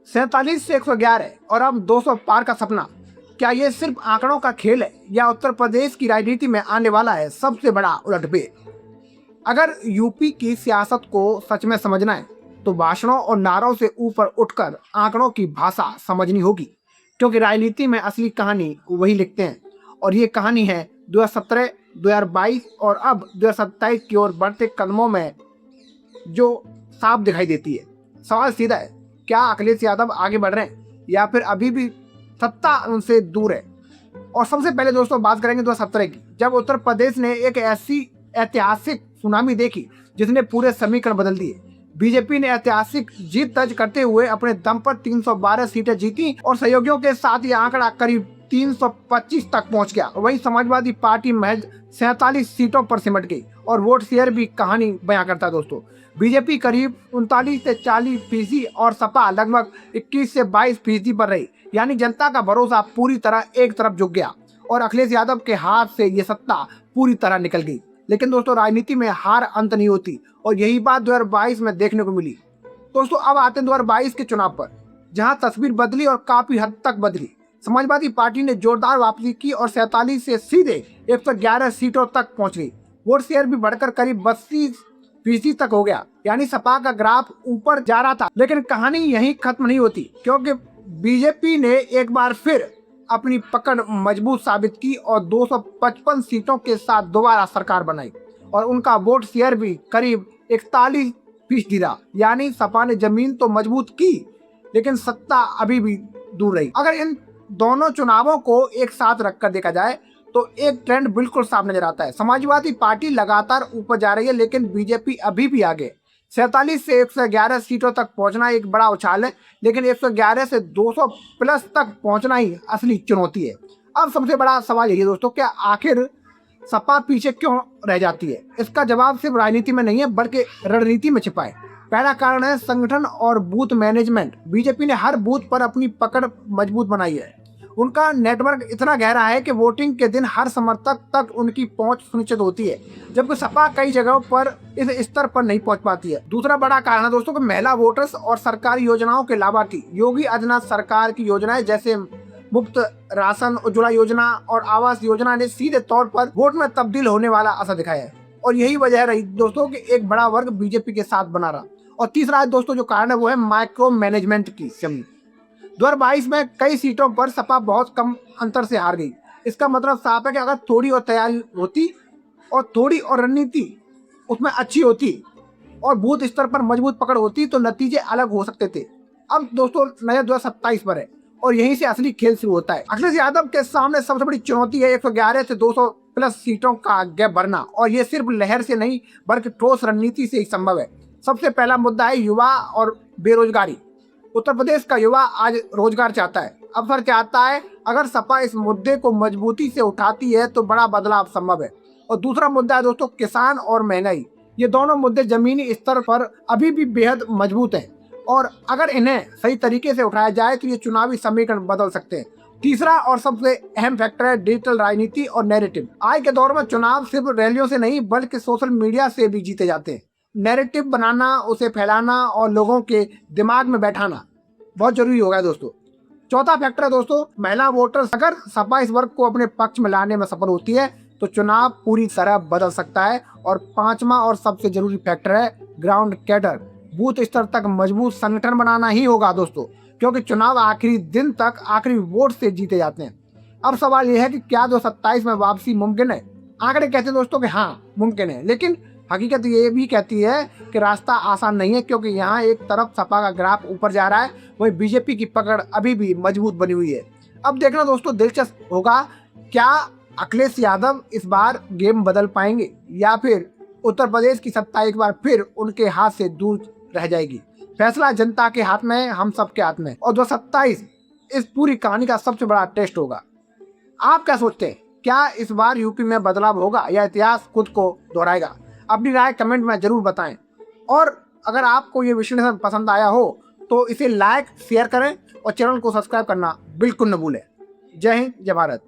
47 से 111 और अब 200 पार का सपना, क्या ये सिर्फ आंकड़ों का खेल है या उत्तर प्रदेश की राजनीति में आने वाला है सबसे बड़ा उलटफेर? अगर यूपी की सियासत को सच में समझना है तो भाषणों और नारों से ऊपर उठकर आंकड़ों की भाषा समझनी होगी, क्योंकि राजनीति में असली कहानी वही लिखते हैं। और ये कहानी है 2017, 2022 और अब 2027 की ओर बढ़ते कदमों में जो साफ दिखाई देती है। सवाल सीधा है, क्या अखिलेश यादव आगे बढ़ रहे हैं या फिर अभी भी सत्ता उनसे दूर है? और सबसे पहले दोस्तों बात करेंगे 2017 की, जब उत्तर प्रदेश ने एक ऐसी ऐतिहासिक सुनामी देखी जिसने पूरे समीकरण बदल दिए। बीजेपी ने ऐतिहासिक जीत दर्ज करते हुए अपने दम पर 312 सीटें जीती और सहयोगियों के साथ ये आंकड़ा करीब 325 तक पहुंच गया। वहीं समाजवादी पार्टी महज 47 सीटों पर सिमट गई और वोट शेयर भी कहानी बयां करता है दोस्तों। बीजेपी करीब 39 से 40% और सपा लगभग 21 से 22% पर रही, यानी जनता का भरोसा पूरी तरह एक तरफ झुक गया और अखिलेश यादव के हाथ से ये सत्ता पूरी तरह निकल गई। लेकिन दोस्तों राजनीति में हार अंत नहीं होती और यही बात 2022 में देखने को मिली। दोस्तों अब आते हैं 2022 के चुनाव पर, जहां तस्वीर बदली और काफी हद तक बदली। समाजवादी पार्टी ने जोरदार वापसी की और 47 से सीधे 111 सीटों तक पहुंच गई। वोट शेयर भी बढ़कर करीब 32% तक हो गया, यानी सपा का ग्राफ ऊपर जा रहा था। लेकिन कहानी यहीं खत्म नहीं होती, क्योंकि बीजेपी ने एक बार फिर अपनी पकड़ मजबूत साबित की और 255 सीटों के साथ दोबारा सरकार बनाई और उनका वोट शेयर भी करीब 41% रहा। यानी सपा ने जमीन तो मजबूत की लेकिन सत्ता अभी भी दूर रही। अगर इन दोनों चुनावों को एक साथ रखकर देखा जाए तो एक ट्रेंड बिल्कुल साफ नजर आता है। समाजवादी पार्टी लगातार ऊपर जा रही है लेकिन बीजेपी अभी भी आगे। 47 से 111 सीटों तक पहुंचना एक बड़ा उछाल है, लेकिन 111 से 200 प्लस तक पहुंचना ही असली चुनौती है। अब सबसे बड़ा सवाल यही है दोस्तों, क्या आखिर सपा पीछे क्यों रह जाती है? इसका जवाब सिर्फ राजनीति में नहीं है बल्कि रणनीति में छिपा है। पहला कारण है संगठन और बूथ मैनेजमेंट। बीजेपी ने हर बूथ पर अपनी पकड़ मजबूत बनाई है। उनका नेटवर्क इतना गहरा है कि वोटिंग के दिन हर समर्थक तक उनकी पहुंच सुनिश्चित होती है, जबकि सपा कई जगहों पर इस स्तर पर नहीं पहुंच पाती है। दूसरा बड़ा कारण है दोस्तों कि महिला वोटर्स और सरकारी योजनाओं के लाभार्थी। योगी आदित्यनाथ सरकार की योजनाएं जैसे मुफ्त राशन, उज्ज्वला योजना और आवास योजना ने सीधे तौर पर वोट में तब्दील होने वाला असर दिखाया है और यही वजह रही दोस्तों कि एक बड़ा वर्ग बीजेपी के साथ बना रहा। और तीसरा दोस्तों जो कारण है वो है माइक्रो मैनेजमेंट की कमी। 2022 में कई सीटों पर सपा बहुत कम अंतर से हार गई। इसका मतलब साफ है कि अगर थोड़ी और तैयारी होती और थोड़ी और रणनीति उसमें अच्छी होती और बूथ स्तर पर मजबूत पकड़ होती तो नतीजे अलग हो सकते थे। अब दोस्तों नया 2027 पर है और यहीं से असली खेल शुरू होता है। अखिलेश यादव के सामने सबसे बड़ी चुनौती है 111 से 200 प्लस सीटों का गैप भरना, और ये सिर्फ लहर से नहीं बल्कि ठोस रणनीति से ही संभव है। सबसे पहला मुद्दा है युवा और बेरोजगारी। उत्तर प्रदेश का युवा आज रोजगार चाहता है, अवसर चाहता है। अगर सपा इस मुद्दे को मजबूती से उठाती है तो बड़ा बदलाव संभव है। और दूसरा मुद्दा है दोस्तों किसान और महंगाई। ये दोनों मुद्दे जमीनी स्तर पर अभी भी बेहद मजबूत हैं और अगर इन्हें सही तरीके से उठाया जाए तो ये चुनावी समीकरण बदल सकते हैं। तीसरा और सबसे अहम फैक्टर है डिजिटल राजनीति और नैरेटिव। आज के दौर में चुनाव सिर्फ रैलियों से नहीं बल्कि सोशल मीडिया से भी जीते जाते हैं। नैरेटिव बनाना, उसे फैलाना और लोगों के दिमाग में बैठाना बहुत जरूरी हो गया दोस्तों। चौथा फैक्टर है दोस्तों महिला वोटर्स। अगर सपा इस वर्ग को अपने पक्ष में लाने में सफल होती है तो चुनाव पूरी तरह बदल सकता है। और पांचवा और सबसे जरूरी फैक्टर है ग्राउंड कैडर। बूथ स्तर तक मजबूत संगठन बनाना ही होगा दोस्तों, क्योंकि चुनाव आखिरी दिन तक आखिरी वोट से जीते जाते हैं। अब सवाल यह है कि क्या 2027 में वापसी मुमकिन है? आंकड़े कहते हैं दोस्तों कि हाँ मुमकिन है, लेकिन हकीकत ये भी कहती है कि रास्ता आसान नहीं है, क्योंकि यहाँ एक तरफ सपा का ग्राफ ऊपर जा रहा है, वहीं बीजेपी की पकड़ अभी भी मजबूत बनी हुई है। अब देखना दोस्तों दिलचस्प होगा, क्या अखिलेश यादव इस बार गेम बदल पाएंगे या फिर उत्तर प्रदेश की सत्ता एक बार फिर उनके हाथ से दूर रह जाएगी? फैसला जनता के हाथ में है, हम सबके हाथ में। और 2027 इस पूरी कहानी का सबसे बड़ा टेस्ट होगा। आप क्या सोचते हैं, क्या इस बार यूपी में बदलाव होगा या इतिहास खुद को दोहराएगा? अपनी राय कमेंट में जरूर बताएं और अगर आपको ये विश्लेषण पसंद आया हो तो इसे लाइक शेयर करें और चैनल को सब्सक्राइब करना बिल्कुल न भूलें। जय हिंद, जय भारत।